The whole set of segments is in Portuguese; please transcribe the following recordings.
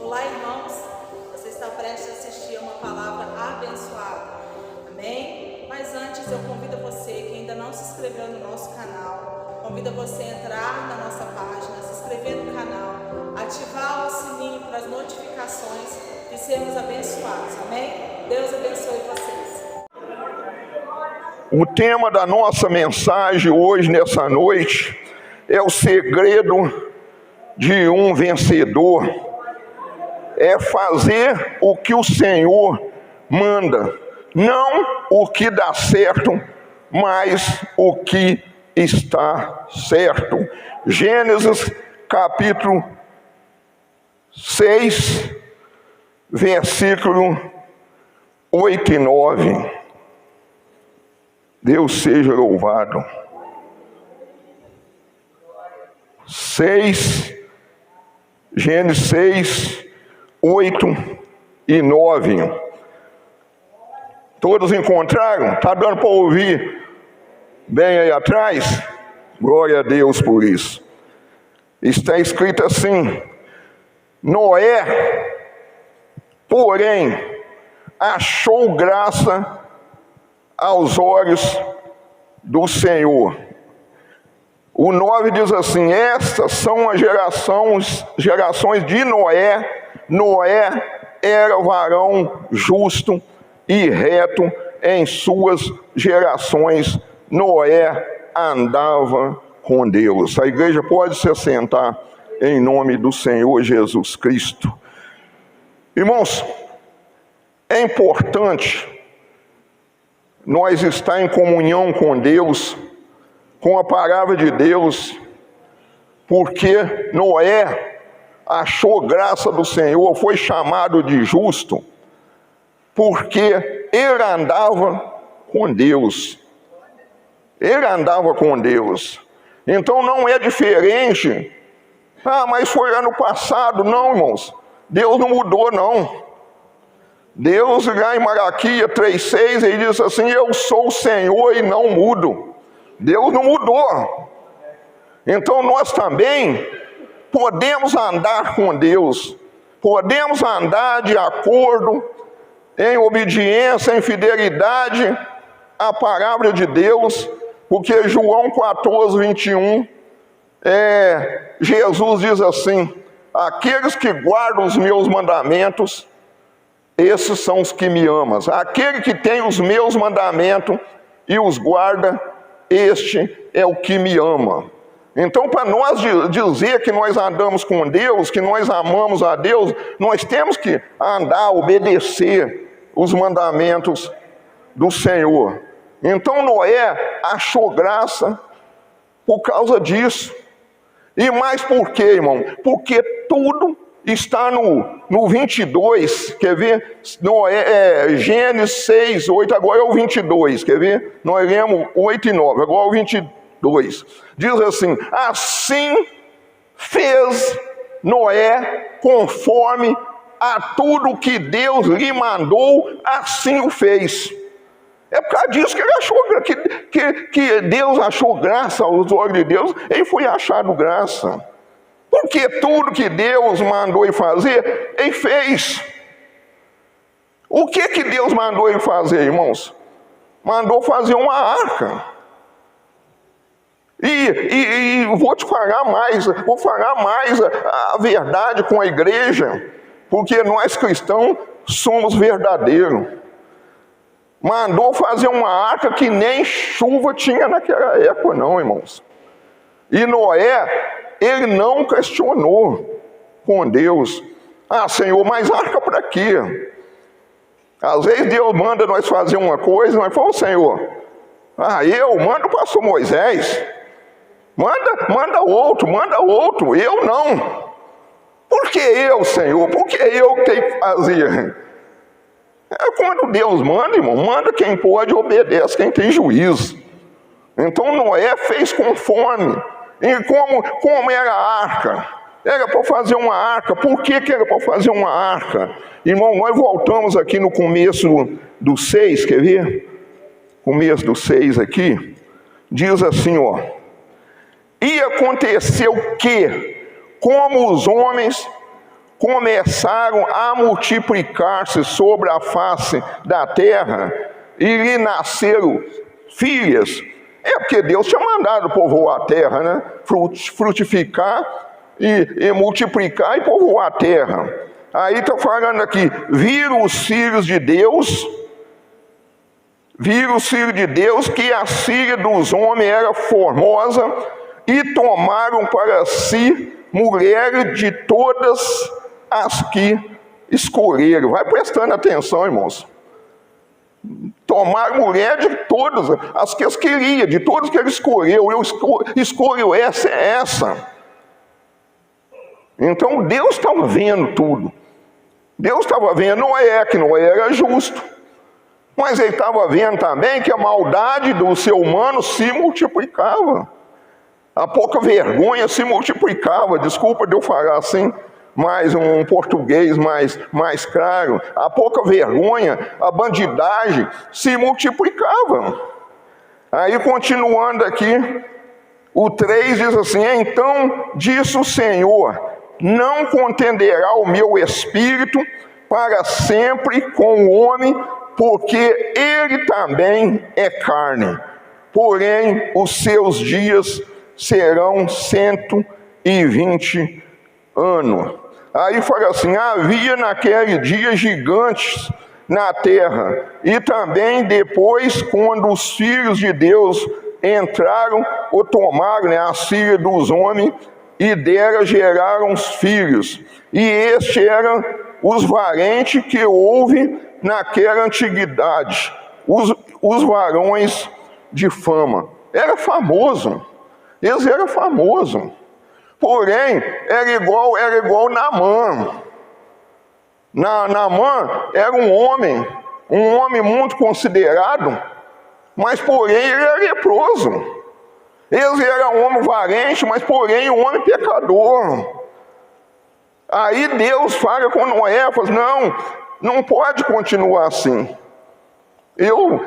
Olá, irmãos, você está prestes a assistir a uma palavra abençoada, amém? Mas antes eu convido você que ainda não se inscreveu no nosso canal, convido você a entrar na nossa página, se inscrever no canal, ativar o sininho para as notificações de sermos abençoados, amém? Deus abençoe vocês. O tema da nossa mensagem hoje, nessa noite, é o segredo de um vencedor. É fazer o que o Senhor manda, não o que dá certo, mas o que está certo. Gênesis capítulo 6, versículo 8 e 9. Deus seja louvado. Gênesis 6, 8 e 9. Todos encontraram? Está dando para ouvir bem aí atrás? Glória a Deus por isso. Está escrito assim: Noé, porém, achou graça aos olhos do Senhor. O 9 diz assim: estas são as gerações de Noé. Noé era varão justo e reto em suas gerações. Noé andava com Deus. A igreja pode se assentar em nome do Senhor Jesus Cristo. Irmãos, é importante nós estar em comunhão com Deus, com a palavra de Deus, porque Noé achou graça do Senhor, foi chamado de justo, porque ele andava com Deus. Ele andava com Deus. Então não é diferente. Mas foi ano passado. Não, irmãos. Deus não mudou, não. Deus, lá em Malaquias 3,6, ele diz assim: eu sou o Senhor e não mudo. Deus não mudou. Então nós também podemos andar com Deus, podemos andar de acordo, em obediência, em fidelidade à palavra de Deus, porque João 14, 21, Jesus diz assim: aqueles que guardam os meus mandamentos, esses são os que me amam. Aquele que tem os meus mandamentos e os guarda, este é o que me ama. Então, para nós dizer que nós andamos com Deus, que nós amamos a Deus, nós temos que andar, obedecer os mandamentos do Senhor. Então, Noé achou graça por causa disso. E mais por quê, irmão? Porque tudo está no 22, quer ver? Gênesis 6, 8, agora é o 22, quer ver? Nós lemos 8 e 9, agora é o 22. Diz assim: assim fez Noé conforme a tudo que Deus lhe mandou, assim o fez. É por causa disso que ele achou que Deus achou graça aos olhos de Deus. Ele foi achado graça. Porque tudo que Deus mandou ele fazer, ele fez. O que Deus mandou ele fazer, irmãos? Mandou fazer uma arca. E vou falar mais a verdade com a igreja, porque nós cristãos somos verdadeiros. Mandou fazer uma arca que nem chuva tinha naquela época, não, irmãos. E Noé, ele não questionou com Deus: Senhor, mas arca para quê? Às vezes Deus manda nós fazer uma coisa, nós falamos: Senhor, eu mando o pastor Moisés. Manda outro, eu não. Por que eu, Senhor? Por que eu tenho que fazer? Quando Deus manda, irmão, manda quem pode, obedece quem tem juízo. Então Noé fez conforme. E como era a arca? Era para fazer uma arca. Por que era para fazer uma arca? Irmão, nós voltamos aqui no começo do 6, quer ver? Começo do 6 aqui. Diz assim, ó: e aconteceu que, como os homens começaram a multiplicar-se sobre a face da terra e lhe nasceram filhas. É porque Deus tinha mandado povoar a terra, né? Frutificar e multiplicar e povoar a terra. Aí está falando aqui, viram os filhos de Deus que a filha dos homens era formosa e tomaram para si mulheres de todas as que escolheram. Vai prestando atenção, irmãos. Tomaram mulher de todas as que eles queriam, de todas que ele escolheu. Eu escolho essa. Então Deus estava vendo tudo. Deus estava vendo Noé, que Noé era justo. Mas ele estava vendo também que a maldade do ser humano se multiplicava. A pouca vergonha se multiplicava. Desculpa de eu falar assim, mais um português mais claro. A pouca vergonha, a bandidagem se multiplicava. Aí continuando aqui, o 3 diz assim, então disse o Senhor, não contenderá o meu espírito para sempre com o homem, porque ele também é carne, porém os seus dias serão 120 anos. Aí fala assim, havia naquele dia gigantes na terra, e também depois, quando os filhos de Deus entraram ou tomaram as filhas dos homens, e dela geraram os filhos, e estes eram os valentes que houve naquela antiguidade, os varões de fama. Era famoso, eles eram famosos, porém era igual Naamã. Naamã era um homem muito considerado, mas porém ele era leproso. Eles eram um homem valente, mas porém um homem pecador. Aí Deus fala com Noé, fala, não pode continuar assim. Eu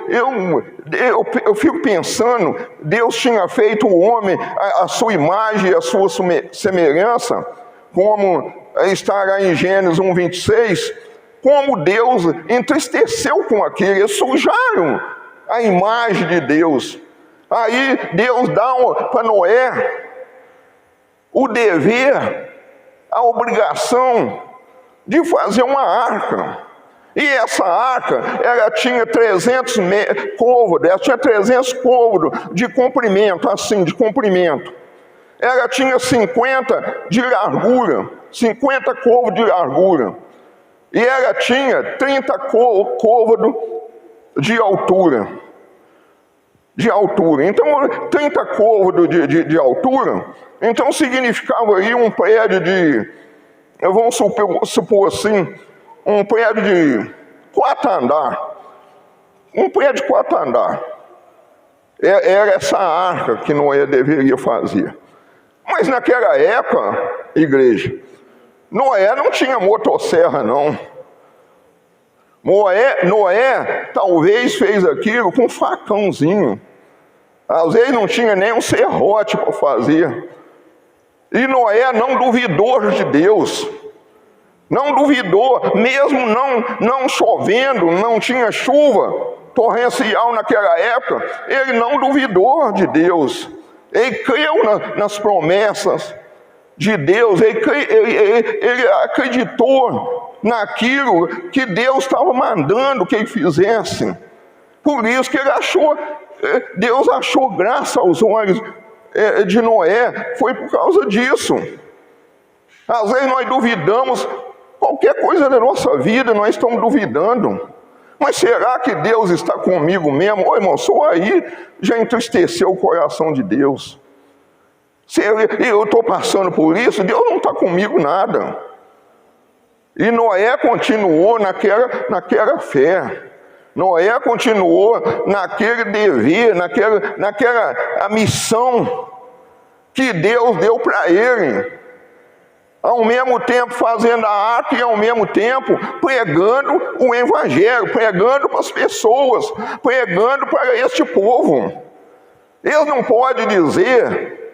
fico pensando, Deus tinha feito o homem a sua imagem, a sua semelhança, como está lá em Gênesis 1:26, como Deus entristeceu com aquilo, eles sujaram a imagem de Deus. Aí Deus dá para Noé o dever, a obrigação de fazer uma arca. E essa arca, ela tinha 300 côvados, ela tinha 300 côvados de comprimento, assim, de comprimento. Ela tinha 50 de largura, 50 côvados de largura. E ela tinha 30 côvados de altura. Então 30 côvados de altura, então significava aí um prédio vamos supor assim, um prédio de 4 andares, era essa arca que Noé deveria fazer. Mas naquela época, igreja, Noé não tinha motosserra não. Noé talvez fez aquilo com um facãozinho. Às vezes não tinha nem um serrote para fazer. E Noé não duvidou de Deus. Não duvidou, mesmo não chovendo, não tinha chuva torrencial naquela época, ele não duvidou de Deus. Ele creu nas promessas de Deus, ele acreditou naquilo que Deus estava mandando que ele fizesse. Por isso que Deus achou graça aos olhos de Noé, foi por causa disso. Às vezes nós duvidamos, qualquer coisa da nossa vida nós estamos duvidando. Mas será que Deus está comigo mesmo? Ô irmão, só aí já entristeceu o coração de Deus. Se eu estou passando por isso, Deus não está comigo nada. E Noé continuou naquela fé. Noé continuou naquele dever, naquela a missão que Deus deu para ele. Ao mesmo tempo fazendo a arca e ao mesmo tempo pregando o evangelho, pregando para as pessoas, pregando para este povo. Eles não podem dizer,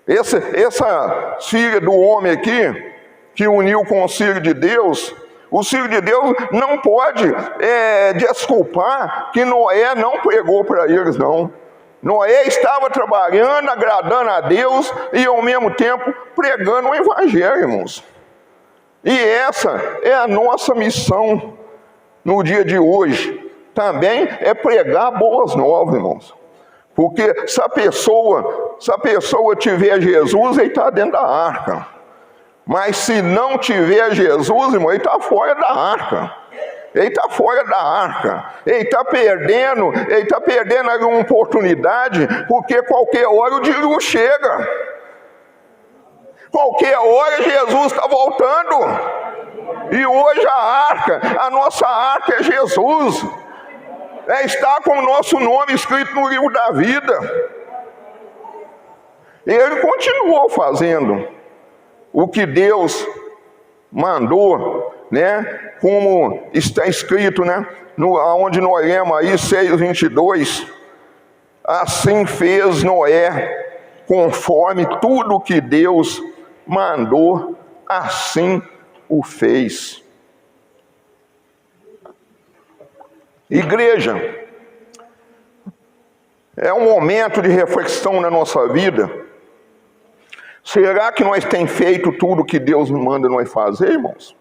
essa filha do homem aqui, que uniu com o Filho de Deus, o Filho de Deus não pode desculpar que Noé não pregou para eles, não. Noé estava trabalhando, agradando a Deus e ao mesmo tempo pregando o Evangelho, irmãos. E essa é a nossa missão no dia de hoje. Também é pregar boas novas, irmãos. Porque se a pessoa tiver Jesus, ele está dentro da arca. Mas se não tiver Jesus, irmão, ele está fora da arca. Ele está fora da arca. Ele está perdendo alguma oportunidade, porque qualquer hora o dilúvio chega. Qualquer hora Jesus está voltando. E hoje a nossa arca é Jesus. Está com o nosso nome escrito no livro da vida. Ele continuou fazendo o que Deus mandou, né? Como está escrito, né? Onde nós lemos aí, 6:22. Assim fez Noé, conforme tudo que Deus mandou, assim o fez. Igreja, é um momento de reflexão na nossa vida. Será que nós temos feito tudo que Deus manda nós fazer, irmãos?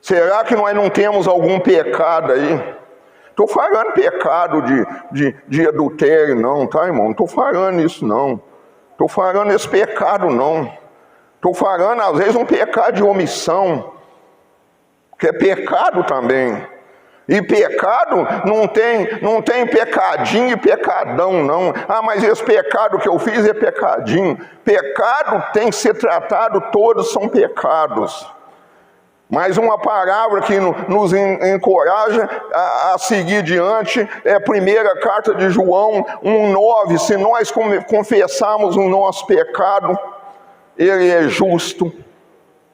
Será que nós não temos algum pecado aí? Estou falando pecado de adultério não, tá, irmão? Não estou falando isso não. Estou falando esse pecado não. Estou falando às vezes um pecado de omissão, que é pecado também. E pecado não tem pecadinho e pecadão, não. Ah, mas esse pecado que eu fiz é pecadinho. Pecado tem que ser tratado, todos são pecados. Mas uma palavra que nos encoraja a seguir diante é a primeira carta de João 1:9. Se nós confessarmos o nosso pecado, Ele é justo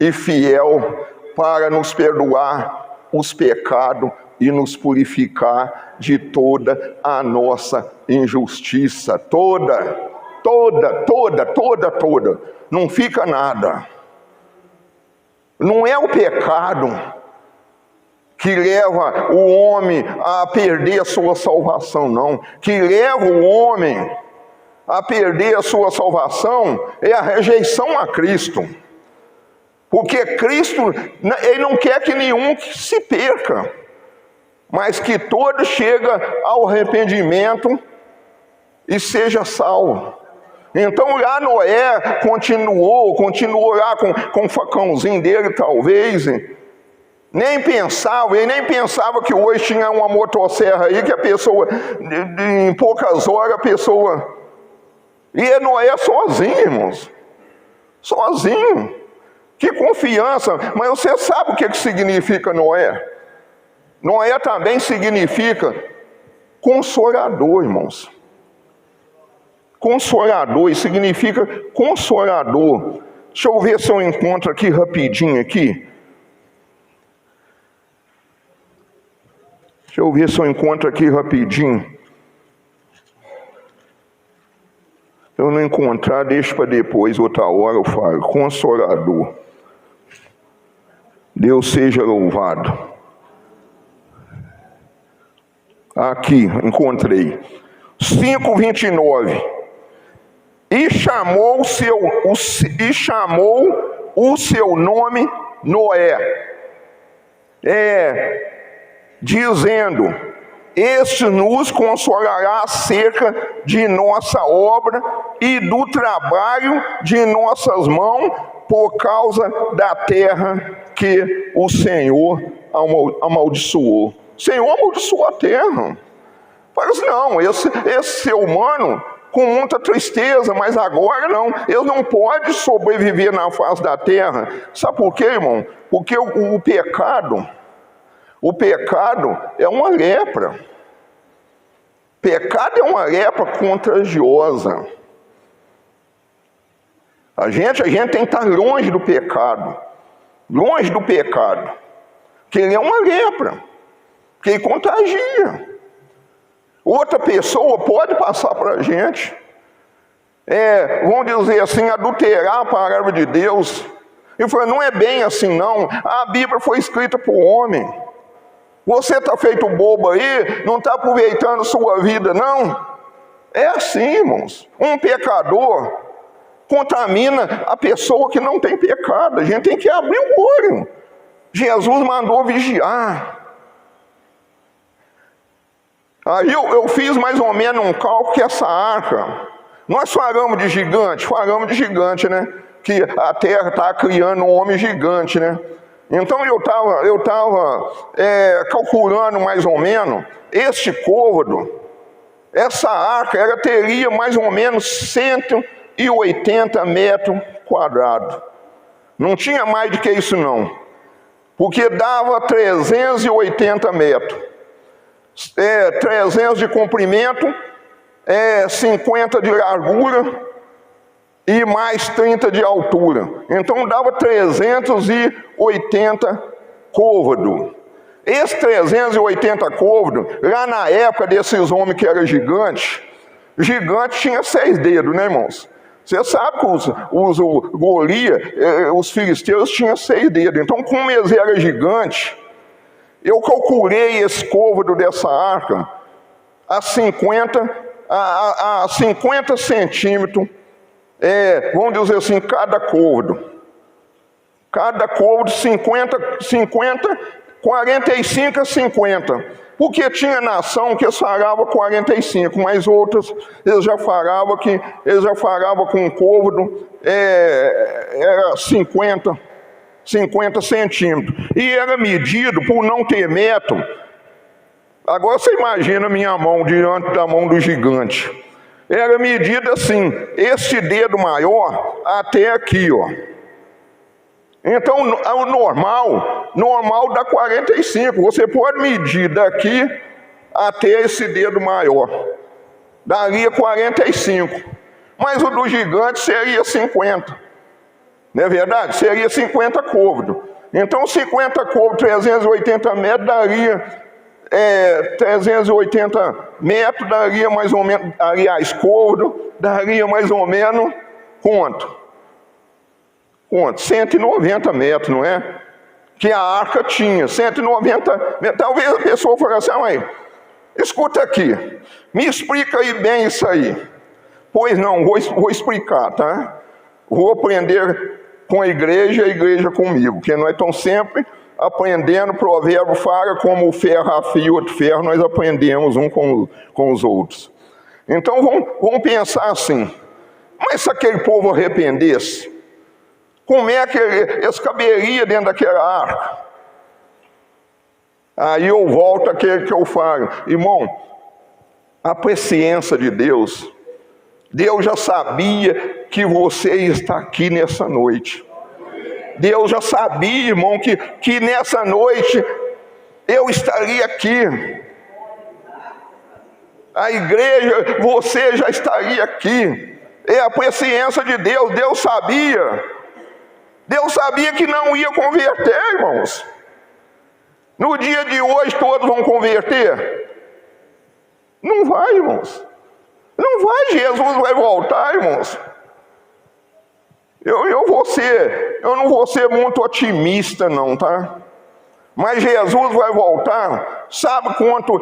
e fiel para nos perdoar os pecados e nos purificar de toda a nossa injustiça. Toda. Não fica nada. Não é o pecado que leva o homem a perder a sua salvação, não. Que leva o homem a perder a sua salvação é a rejeição a Cristo. Porque Cristo, Ele não quer que nenhum se perca, mas que todo chegue ao arrependimento e seja salvo. Então lá Noé continuou lá com o facãozinho dele, talvez. Ele nem pensava que hoje tinha uma motosserra aí, que a pessoa, em poucas horas, a pessoa... E Noé sozinho, irmãos. Sozinho. Que confiança. Mas você sabe o que significa Noé? Noé também significa consolador, irmãos. Consolador, isso significa consolador. Deixa eu ver se eu encontro aqui rapidinho aqui. Se eu não encontrar, deixa para depois, outra hora eu falo. Consolador. Deus seja louvado. Aqui, encontrei. 5:29. E chamou o seu nome Noé, dizendo: este nos consolará acerca de nossa obra e do trabalho de nossas mãos, por causa da terra que o Senhor amaldiçoou. O Senhor amaldiçoou a terra. Mas não, esse ser humano com muita tristeza, mas agora não, ele não pode sobreviver na face da terra. Sabe por quê, irmão? Porque o pecado é uma lepra. Pecado é uma lepra contagiosa. A gente tem que estar longe do pecado, porque ele é uma lepra, que ele contagia. Outra pessoa pode passar para a gente. vamos dizer assim, adulterar a palavra de Deus. Ele falou, não é bem assim não, a Bíblia foi escrita para o homem. Você está feito bobo aí, não está aproveitando sua vida não? É assim, irmãos, um pecador contamina a pessoa que não tem pecado, a gente tem que abrir o olho. Jesus mandou vigiar. Aí eu fiz mais ou menos um cálculo que essa arca, nós falamos de gigante, né? Que a terra está criando um homem gigante, né? Então eu estava calculando mais ou menos, este côvado, essa arca, ela teria mais ou menos 180 metros quadrados. Não tinha mais do que isso não, porque dava 380 metros. 300 de comprimento, 50 de largura e mais 30 de altura. Então dava 380 côvados. Esse 380 côvados, lá na época desses homens que eram gigantes, gigante tinha 6 dedos, né, irmãos? Você sabe que os Golias, os filisteus tinham 6 dedos. Então, como eles eram gigantes, eu calculei esse côvado dessa arca a 50 centímetros, vamos dizer assim, cada côvado. Cada côvado 45 a 50. Porque tinha nação que falava 45, mas outras eles já falavam com um côvado era 50 centímetros. E era medido por não ter metro. Agora você imagina a minha mão diante da mão do gigante. Era medida assim, esse dedo maior até aqui, ó. Então, o normal dá 45. Você pode medir daqui até esse dedo maior. Daria 45. Mas o do gigante seria 50. Não é verdade? Seria 50 côvados. Então, 50 côvados, 380 metros, daria 380 metros, daria mais ou menos, aliás, côvado, daria mais ou menos, quanto? 190 metros, não é? Que a arca tinha, 190 metros. Talvez a pessoa fale assim, mãe, escuta aqui, me explica aí bem isso aí. Pois não, vou explicar, tá? Vou aprender com a igreja comigo, porque nós estamos sempre aprendendo. Provérbio fala como o ferro afia o outro ferro, nós aprendemos um com os outros. Então vamos pensar assim, mas se aquele povo arrependesse, como é que eles caberiam dentro daquela arca? Aí eu volto àquele que eu falo, irmão, a presciência de Deus, Deus já sabia que você está aqui nessa noite. Deus já sabia, irmão, que nessa noite eu estaria aqui. A igreja, você já estaria aqui. É a presciência de Deus, Deus sabia. Deus sabia que não ia converter, irmãos. No dia de hoje todos vão converter? Não vai, irmãos. Não vai, Jesus vai voltar, irmãos. Eu não vou ser muito otimista não, tá? Mas Jesus vai voltar. Sabe quanto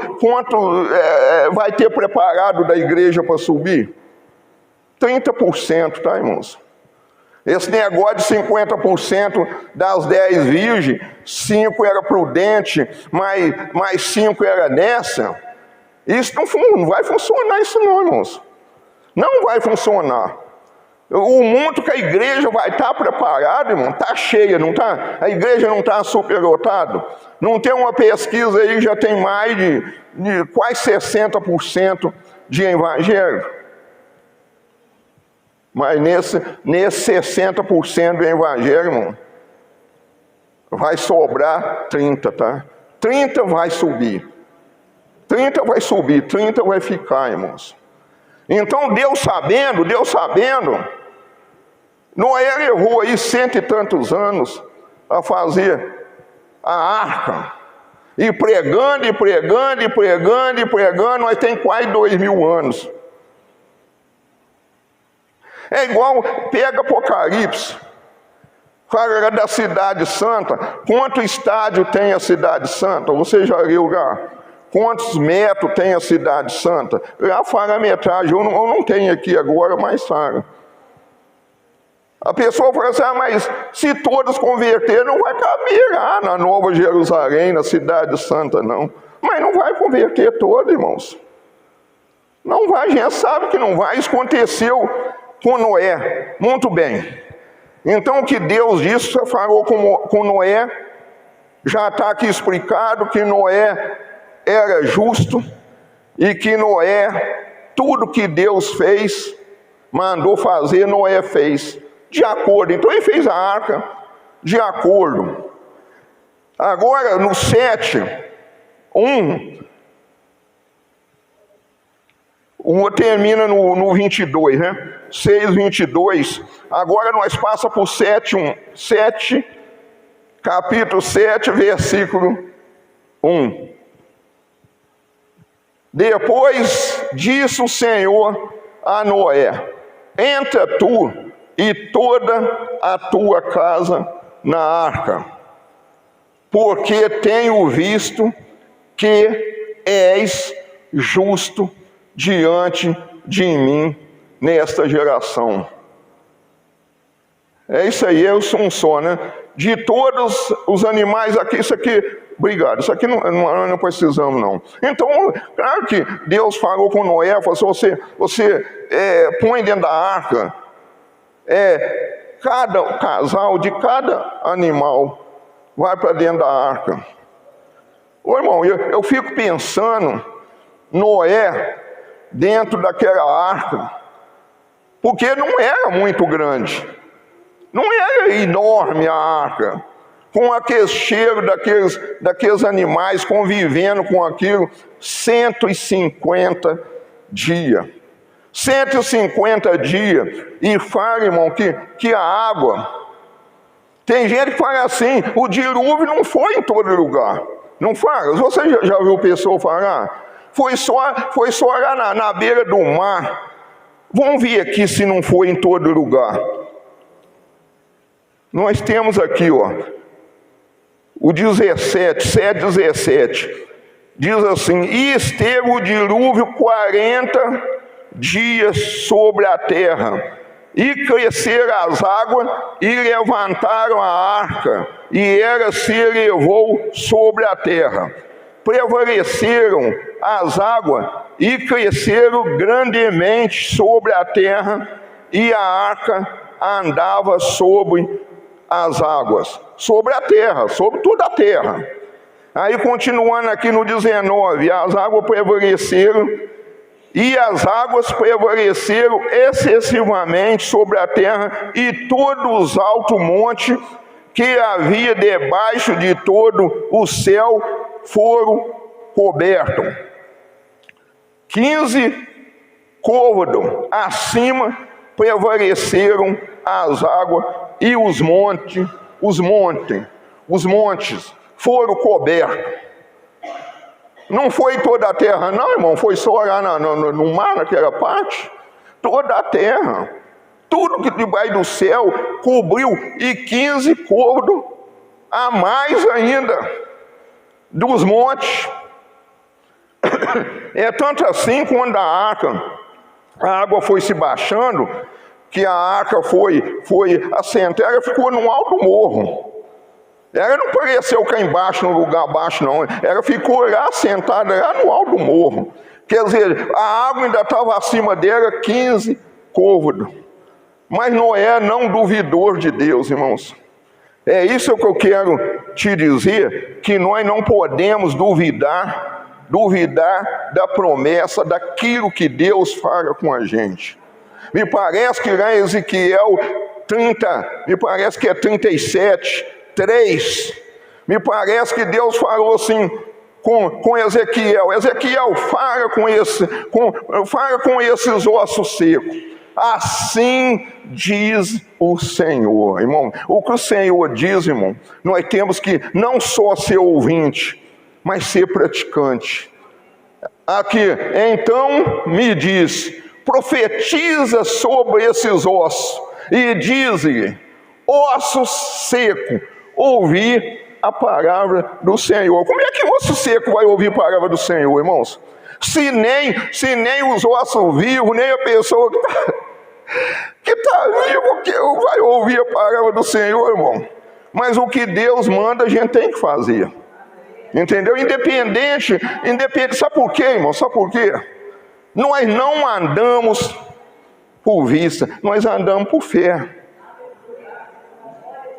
vai ter preparado da igreja para subir? 30%, tá, irmãos? Esse negócio de 50% das 10 virgens, 5 era prudente, mais 5 era nessa. Isso não vai funcionar isso não, irmãos. Não vai funcionar. O mundo que a igreja vai estar preparada, irmão, está cheia, não está? A igreja não está superlotada. Não tem uma pesquisa aí, já tem mais de quase 60% de evangelho. Mas nesse 60% do evangelho, irmão, vai sobrar 30, tá? 30 vai subir. 30 vai subir, 30 vai ficar, irmãos. Então, Deus sabendo, Noé levou aí 100 e tantos anos a fazer a arca. E pregando, nós temos quase 2000 anos. É igual, pega Apocalipse, fala da cidade santa. Quanto estádio tem a cidade santa? Você já leu lá? Quantos metros tem a cidade santa? Lá fala a metragem, eu não tenho aqui agora, mas fala. A pessoa fala assim, mas se todos converterem, não vai caber lá na Nova Jerusalém, na cidade santa, não. Mas não vai converter todo, irmãos. Não vai, a gente sabe que não vai. Isso aconteceu com Noé. Muito bem. Então o que Deus disse, falou com Noé, já está aqui explicado que Noé era justo e que Noé, tudo que Deus fez, mandou fazer, Noé fez de acordo. Então ele fez a arca de acordo. Agora no 7:1, termina no 22, né? 6:22. Agora nós passa por 7, capítulo 7, versículo 1. Depois disse o Senhor a Noé: entra tu e toda a tua casa na arca, porque tenho visto que és justo diante de mim nesta geração. É isso aí, é um só, né? De todos os animais aqui, isso aqui, obrigado, isso aqui não precisamos não. Então, claro que Deus falou com Noé, falou assim, você põe dentro da arca, cada casal de cada animal vai para dentro da arca. Ô irmão, eu fico pensando, Noé dentro daquela arca, porque não era muito grande, não era enorme a arca, com aquele cheiro daqueles animais convivendo com aquilo 150 dias. 150 dias, e fala, irmão, que a água, tem gente que fala assim, o dilúvio não foi em todo lugar, não fala? Você já viu pessoa falar? Foi só lá na beira do mar. Vamos ver aqui se não foi em todo lugar. Nós temos aqui, ó, o 7:17, diz assim, e esteve o dilúvio 40 dias sobre a terra, e cresceram as águas, e levantaram a arca, e ela se elevou sobre a terra. Prevaleceram as águas, e cresceram grandemente sobre a terra, e a arca andava sobre as águas, sobre a terra, sobre toda a terra. Aí continuando aqui no 19, as águas prevaleceram, e as águas prevaleceram excessivamente sobre a terra, e todos os altos montes que havia debaixo de todo o céu foram cobertos. 15 côvados acima prevaleceram as águas, e os montes foram cobertos. Não foi toda a terra não, irmão, foi só lá no mar, naquela parte. Toda a terra, tudo que debaixo do céu cobriu, e 15 côvados a mais ainda dos montes. É tanto assim, quando a água foi se baixando, que a arca foi assentada, ela ficou no alto morro. Ela não apareceu cá embaixo, no lugar baixo, não. Ela ficou lá sentada, lá no alto morro. Quer dizer, a água ainda estava acima dela 15 côvados. Mas Noé não duvidou de Deus, irmãos. É isso que eu quero te dizer, que nós não podemos duvidar da promessa, daquilo que Deus fala com a gente. Me parece que lá em Ezequiel 30, me parece que é 37:3, me parece que Deus falou assim com Ezequiel: Ezequiel, fala com esses ossos secos. Assim diz o Senhor. Irmão, o que o Senhor diz, irmão, nós temos que não só ser ouvinte, mas ser praticante. Aqui, então me diz, profetiza sobre esses ossos e diz-lhe: ossos secos, ouvi a palavra do Senhor. Como é que osso seco vai ouvir a palavra do Senhor, irmãos? Se nem os ossos vivos, nem a pessoa que está vivo que vai ouvir a palavra do Senhor, irmão. Mas o que Deus manda, a gente tem que fazer. Entendeu? Independente, sabe por quê, irmão? Sabe por quê? Nós não andamos por vista, nós andamos por fé.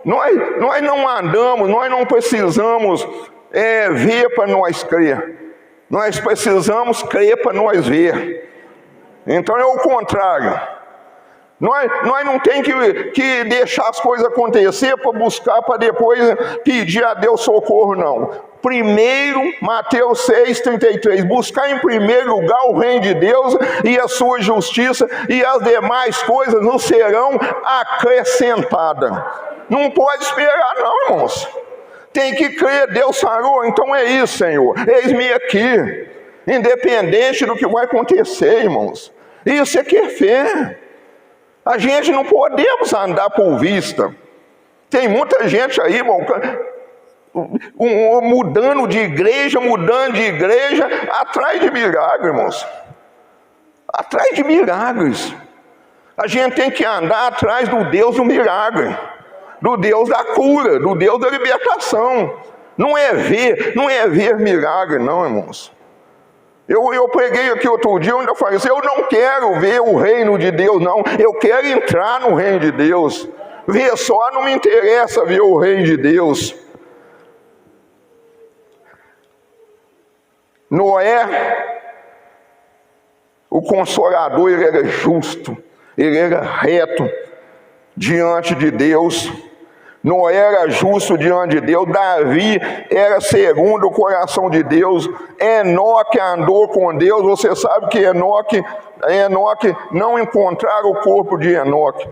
Nós não andamos, nós não precisamos ver para nós crer. Nós precisamos crer para nós ver. Então é o contrário. Nós não tem que deixar as coisas acontecer para buscar, para depois pedir a Deus socorro, não. Primeiro, Mateus 6,33, buscar em primeiro lugar o reino de Deus e a sua justiça, e as demais coisas não serão acrescentadas. Não pode esperar não, irmãos. Tem que crer, Deus falou, então é isso, Senhor. Eis-me aqui, independente do que vai acontecer, irmãos. Isso é que é fé. A gente não podemos andar por vista. Tem muita gente aí, irmão, mudando de igreja, atrás de milagres, irmãos. Atrás de milagres. A gente tem que andar atrás do Deus do milagre, do Deus da cura, do Deus da libertação. Não é ver milagre, não, irmãos. Eu preguei aqui outro dia, eu ainda falei assim, eu não quero ver o reino de Deus, não. Eu quero entrar no reino de Deus. Ver só não me interessa ver o reino de Deus. Noé, o Consolador, ele era justo, ele era reto diante de Deus. Noé era justo diante de Deus. Davi era segundo o coração de Deus. Enoque andou com Deus. Você sabe que Enoque não encontraram o corpo de Enoque.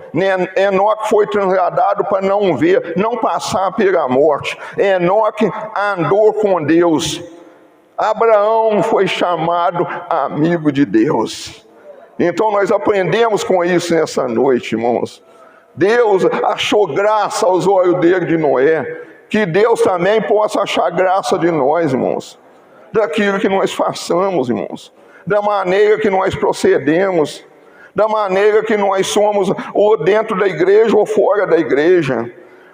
Enoque foi trasladado para não ver, não passar pela morte. Enoque andou com Deus. Abraão foi chamado amigo de Deus. Então nós aprendemos com isso nessa noite, irmãos. Deus achou graça aos olhos dele de Noé. Que Deus também possa achar graça de nós, irmãos. Daquilo que nós façamos, irmãos. Da maneira que nós procedemos. Da maneira que nós somos, ou dentro da igreja ou fora da igreja.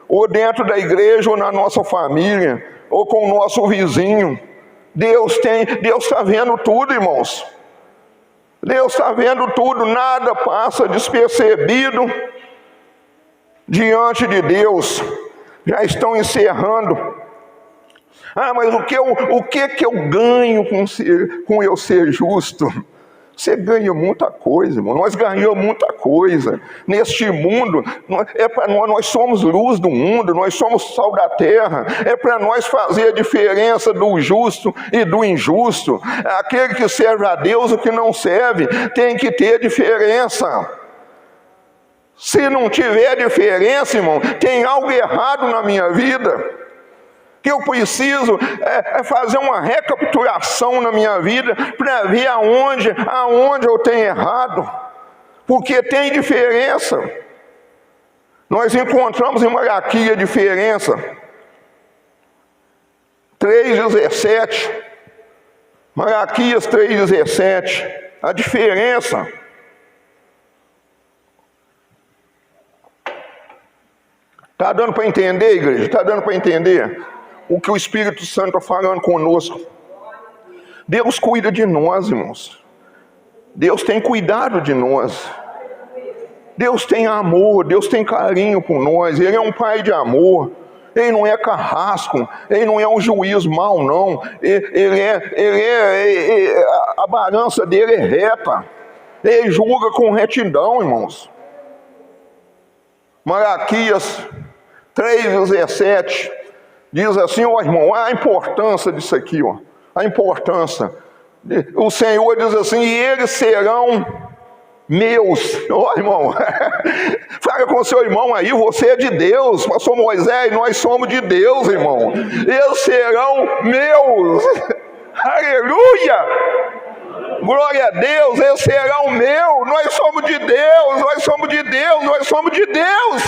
Ou dentro da igreja ou na nossa família. Ou com o nosso vizinho. Deus está vendo tudo, irmãos. Deus está vendo tudo. Nada passa despercebido diante de Deus. Já estão encerrando. Mas o que eu ganho com eu ser justo? Você ganha muita coisa, irmão. Nós ganhamos muita coisa. Neste mundo, nós somos luz do mundo, nós somos sal da terra. É para nós fazer a diferença do justo e do injusto. Aquele que serve a Deus, o que não serve, tem que ter diferença. Se não tiver diferença, irmão, tem algo errado na minha vida. Que eu preciso fazer uma recapitulação na minha vida para ver aonde eu tenho errado. Porque tem diferença. Nós encontramos em Malaquias a diferença. 3,17. Malaquias 3,17. A diferença. Está dando para entender, igreja? Está dando para entender o que o Espírito Santo está falando conosco? Deus cuida de nós, irmãos. Deus tem cuidado de nós. Deus tem amor, Deus tem carinho por nós. Ele é um pai de amor. Ele não é carrasco, ele não é um juiz mau, não. A balança dele é reta. Ele julga com retidão, irmãos. Malaquias 3,17 diz assim, irmão, a importância disso aqui, a importância. O Senhor diz assim, e eles serão meus. Irmão, fala com o seu irmão aí, você é de Deus, pastor Moisés, nós somos de Deus, irmão. Eles serão meus. Aleluia! Glória a Deus, esse será o meu. Nós somos de Deus, nós somos de Deus, nós somos de Deus.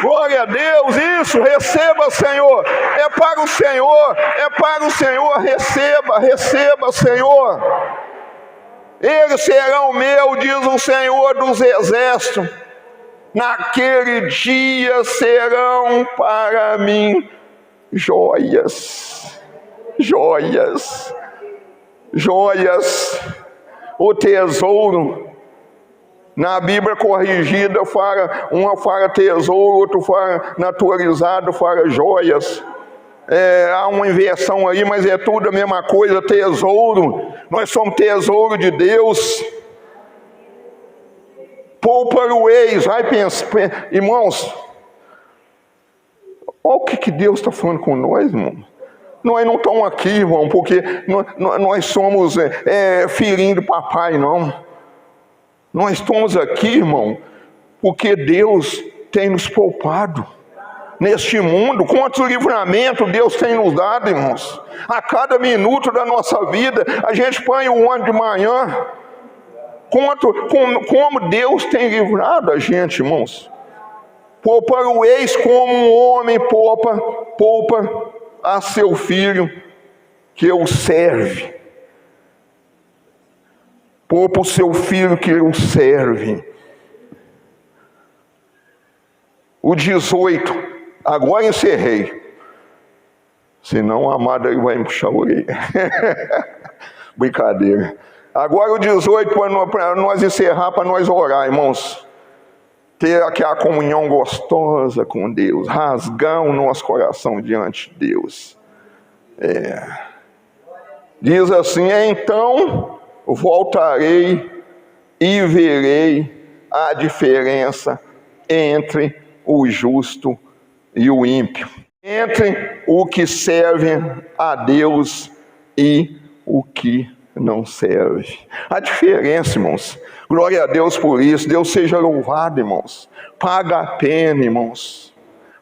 Glória a Deus, isso, receba, Senhor. É para o Senhor, é para o Senhor. Receba, receba, Senhor. Ele será o meu, diz o Senhor dos Exércitos. Naquele dia serão para mim joias, joias, joias. O tesouro, na Bíblia corrigida, uma fala tesouro, outra fala naturalizado, fala joias. Há uma inversão aí, mas é tudo a mesma coisa, tesouro. Nós somos tesouro de Deus. Poupa o ex, vai pensar, irmãos, olha o que Deus está falando com nós, irmão. Nós não estamos aqui, irmão, porque nós somos filhinho do papai, não. Nós estamos aqui, irmão, porque Deus tem nos poupado. Neste mundo, quantos livramentos Deus tem nos dado, irmãos. A cada minuto da nossa vida, a gente põe o ônibus de manhã. Como Deus tem livrado a gente, irmãos. Poupa o ex como um homem poupa a seu filho que o serve. Poupa o seu filho que o serve. O 18, agora encerrei. Senão a amada aí vai me puxar a orelha. Brincadeira. Agora o 18, para nós encerrar, para nós orar, irmãos. Ter aquela comunhão gostosa com Deus. Rasgar o nosso coração diante de Deus. Diz assim, então voltarei e verei a diferença entre o justo e o ímpio. Entre o que serve a Deus e o que não serve. A diferença, irmãos. Glória a Deus por isso. Deus seja louvado, irmãos. Paga a pena, irmãos.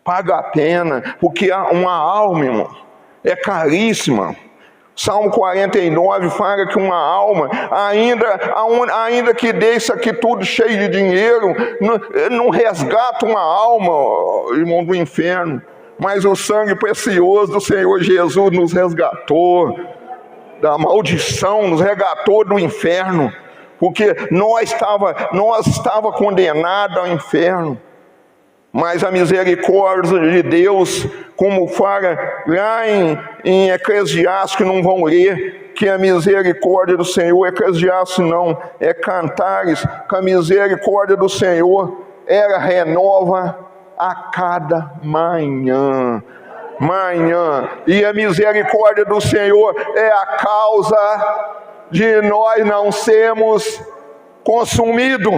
Paga a pena, porque uma alma, irmão, é caríssima. Salmo 49 fala que uma alma, ainda que dê isso aqui tudo cheio de dinheiro, não resgata uma alma, irmão, do inferno. Mas o sangue precioso do Senhor Jesus nos resgatou da maldição, nos resgatou do inferno, porque nós estava condenado ao inferno. Mas a misericórdia de Deus, como fala lá em Eclesiastes, que não vão ler, que a misericórdia do Senhor, Eclesiastes não, é Cantares, que a misericórdia do Senhor ela renova a cada manhã. E a misericórdia do Senhor é a causa de nós não sermos consumidos.